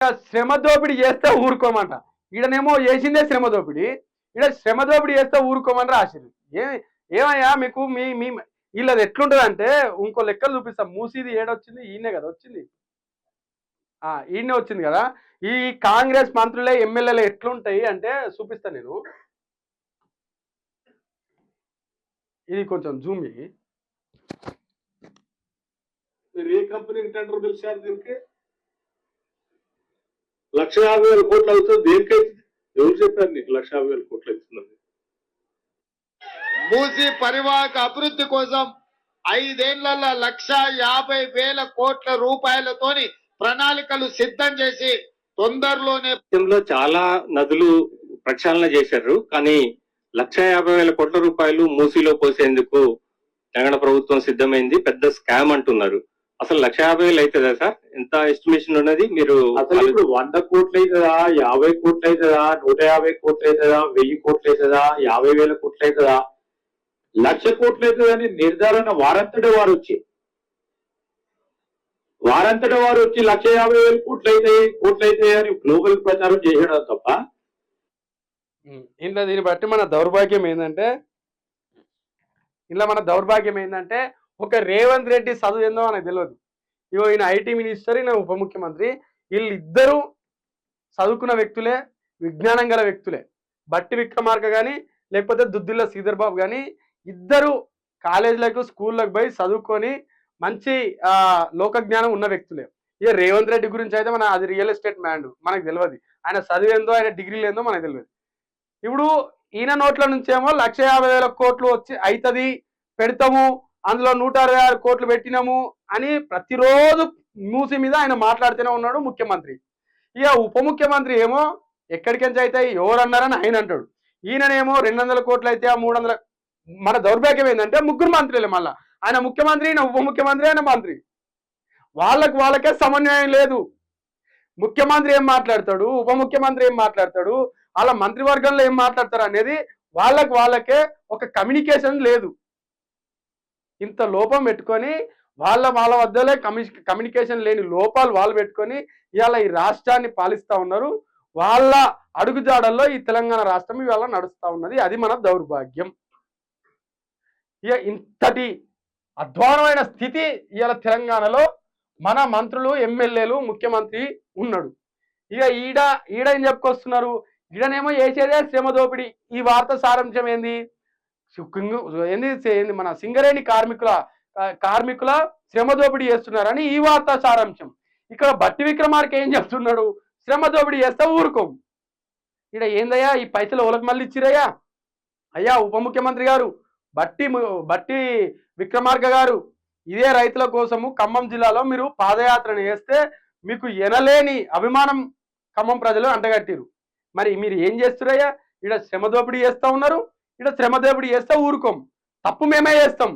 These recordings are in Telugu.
శ్రమ దోపిడీ చేస్తే ఊరుకోమంట. ఈడనేమో చేసిందే శ్రమ దోపిడీ. ఈడ శ్రమ దోపిడీ చేస్తే ఊరుకోమని రాసిర్రు. ఏమయ్యా మీకు మీ మీ వీళ్ళది ఎట్లుంటదంటే ఇంకో లెక్కలు చూపిస్తా. మూసీది ఏడొచ్చింది? ఈయనే కదా వచ్చింది. ఈయనే వచ్చింది కదా. ఈ కాంగ్రెస్ మంత్రులే ఎమ్మెల్యేలు ఎట్లుంటాయి అంటే చూపిస్తా నేను. ఇది కొంచెం జూమ్ చేయి. మీరు ఏ కంపెనీకి టెండర్ పిలిచారు? దీనికి 1,50,000 కోట్లు అవుతుంది. దేనికైతే ఎవరు చెప్పారు నీకు 1,50,000 కోట్లు అవుతుందని? మూసీ పరివాహక అభివృద్ధి కోసం 5 ఏళ్లలో 1,50,000 కోట్ల రూపాయలతోని ప్రణాళికలు సిద్ధం చేసి తొందరలోనే చాలా నదులు ప్రక్షాళన చేశారు. కానీ 1,50,000 కోట్ల రూపాయలు మూసీలో పోసేందుకు తెలంగాణ ప్రభుత్వం సిద్ధమైంది. పెద్ద స్కామ్ అంటున్నారు. అసలు 1,50,000 అవుతుందా సార్? ఎంత ఎస్టిమేషన్ ఉన్నది? మీరు అసలు ఇప్పుడు 100 కోట్లు అవుతుందా, 50 కోట్లు అవుతుందా, 150 కోట్లు అవుతుందా, 1000 కోట్లు అవుతుందా, 50,000 కోట్లు అవుతుందా, 1,00,000 కోట్లు అవుతుంది అని నిర్ధారణ వారంతటే వారు వచ్చి 1,50,000 కోట్లు అవుతాయి అని గ్లోబల్ ప్రచారం చేయడం తప్ప. ఇంట్లో దీన్ని బట్టి మన దౌర్భాగ్యం ఏంటంటే ఒక రేవంత్ రెడ్డి చదువు ఏందో మనకు తెలియదు. ఇగో ఈయన ఐటీ మినిస్టర్, ఈయన ఉప ముఖ్యమంత్రి. వీళ్ళిద్దరూ చదువుకున్న వ్యక్తులే, విజ్ఞానం గల వ్యక్తులే. బట్టి విక్రమార్క కానీ లేకపోతే దుద్దిల్ల శ్రీధర్ బాబు కానీ ఇద్దరు కాలేజీలకు స్కూళ్ళకు పోయి చదువుకొని మంచి లోక జ్ఞానం ఉన్న వ్యక్తులే. ఇక రేవంత్ రెడ్డి గురించి అయితే అది రియల్ ఎస్టేట్ మ్యాన్, మనకు తెలియదు. ఆయన చదివేందో ఆయన డిగ్రీలు ఏందో మనకు తెలియదు. ఇప్పుడు ఈయన నోట్ల నుంచేమో 1,50,000 కోట్లు వచ్చి అవుతుంది, పెడతాము, అందులో 166 కోట్లు పెట్టినాము అని ప్రతిరోజు మూసి మీద ఆయన మాట్లాడుతూనే ఉన్నాడు ముఖ్యమంత్రి. ఇక ఉప ముఖ్యమంత్రి ఏమో ఎక్కడికించి అవుతాయి ఎవరన్నారని ఆయన అంటాడు. ఈయననేమో 200 కోట్లు అయితే 300. మన దౌర్భాగ్యం ఏంటంటే ముగ్గురు మంత్రులే. మళ్ళా ఆయన ముఖ్యమంత్రి, ఆయన ఉప ముఖ్యమంత్రి, ఆయన మంత్రి. వాళ్ళకే సమన్వయం లేదు. ముఖ్యమంత్రి ఏం మాట్లాడతాడు, ఉప ముఖ్యమంత్రి ఏం మాట్లాడతాడు, వాళ్ళ మంత్రివర్గంలో ఏం మాట్లాడతారు అనేది వాళ్ళకే ఒక కమ్యూనికేషన్ లేదు. ఇంత లోపం పెట్టుకొని వాళ్ళ వద్దలే కమ్యూనికేషన్ లేని లోపాలు వాళ్ళు పెట్టుకొని ఇవాళ ఈ రాష్ట్రాన్ని పాలిస్తూ ఉన్నారు. వాళ్ళ అడుగుజాడల్లో ఈ తెలంగాణ రాష్ట్రం ఇవాళ నడుస్తూ ఉన్నది. అది మన దౌర్భాగ్యం. ఇక ఇంతటి అధ్వానమైన స్థితి ఇవాళ తెలంగాణలో మన మంత్రులు, ఎమ్మెల్యేలు, ముఖ్యమంత్రి ఉన్నాడు. ఇక ఈడ ఏం చెప్పుకొస్తున్నారు? ఈడనేమో చేసేదే శ్రమ దోపిడీ. ఈ వార్త సారాంశం ఏంది? మన సింగరేణి కార్మికుల శ్రమ దోపిడీ చేస్తున్నారని ఈ వార్త సారాంశం. ఇక్కడ బట్టి విక్రమార్క ఏం చెప్తున్నాడు? శ్రమ దోపిడీ చేస్తే ఊరుకోం. ఇక్కడ ఏందయ్యా ఈ పైసలు ఓలకు మళ్ళీ ఇచ్చిరయ్యా? అయ్యా ఉప ముఖ్యమంత్రి గారు, బట్టి విక్రమార్క గారు, ఇదే రైతుల కోసము ఖమ్మం జిల్లాలో మీరు పాదయాత్రను చేస్తే మీకు ఎనలేని అభిమానం ఖమ్మం ప్రజలు అంటగట్టిరు. మరి మీరు ఏం చేస్తురయ్యా? ఇక్కడ శ్రమ దోపిడీ చేస్తూ ఉన్నారు. ఇక్కడ శ్రమ దోపిడీ చేస్తే ఊరుకోం. తప్పు మేమే చేస్తాం.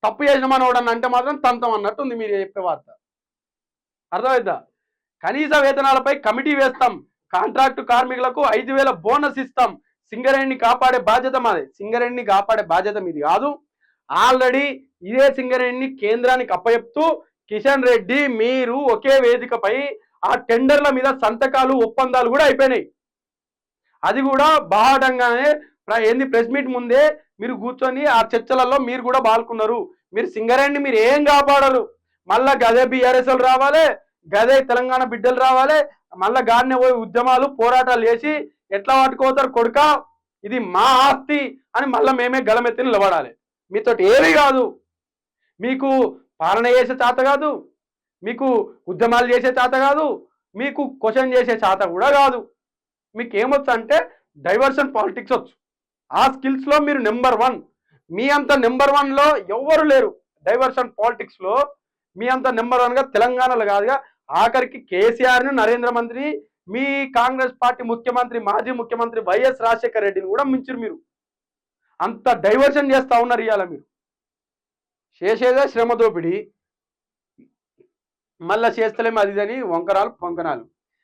తప్పు చేసినామని అంటే మాత్రం తంతం అన్నట్టు ఉంది మీరు చెప్పే వార్త. అర్థమైందా? కనీస వేతనాలపై కమిటీ వేస్తాం, కాంట్రాక్టు కార్మికులకు 5,000 బోనస్ ఇస్తాం, సింగరేణిని కాపాడే బాధ్యత మాది. సింగరేణిని కాపాడే బాధ్యత మీది కాదు. ఆల్రెడీ ఇదే సింగరేణిని కేంద్రానికి అప్పచెప్తూ కిషన్ రెడ్డి మీరు ఒకే వేదికపై ఆ టెండర్ల మీద సంతకాలు, ఒప్పందాలు కూడా అయిపోయినాయి. అది కూడా బాహటంగానే ప్రెస్ మీట్ ముందే మీరు కూర్చొని ఆ చర్చలలో మీరు కూడా పాల్గొన్నారు. మీరు సింగరేణిని మీరు ఏం కాపాడరు. మళ్ళా గదే బీఆర్ఎస్లు రావాలి, గదే తెలంగాణ బిడ్డలు రావాలి, మళ్ళా గాడినే పోయి ఉద్యమాలు, పోరాటాలు చేసి ఎట్లా పట్టుకోతారు కొడుక, ఇది మా ఆస్తి అని మళ్ళీ మేమే గలమెత్తి నిలబడాలి. మీతోటి ఏమీ కాదు. మీకు పాలన చేసే చేత కాదు, మీకు ఉద్యమాలు చేసే చేత కాదు, మీకు క్వశ్చన్ చేసే చేత కూడా కాదు. మీకు ఏమొచ్చు అంటే డైవర్షన్ పాలిటిక్స్ వచ్చు. ఆ స్కిల్స్లో మీరు నెంబర్ 1. మీ అంత నెంబర్ 1లో ఎవ్వరు లేరు. డైవర్షన్ పాలిటిక్స్లో మీ అంత నెంబర్ 1గా తెలంగాణలో కాదుగా, ఆఖరికి కేసీఆర్ను, నరేంద్ర మోదీని, మీ కాంగ్రెస్ పార్టీ ముఖ్యమంత్రి, మాజీ ముఖ్యమంత్రి వైఎస్ రాజశేఖర రెడ్డిని కూడా మించిరు. మీరు అంత డైవర్షన్ చేస్తూ ఉన్నారు. ఇవాళ మీరు చేసేదే శ్రమ దోపిడీ, మళ్ళీ చేస్తలేము అది అని వంకరాలు పొంకనాలు.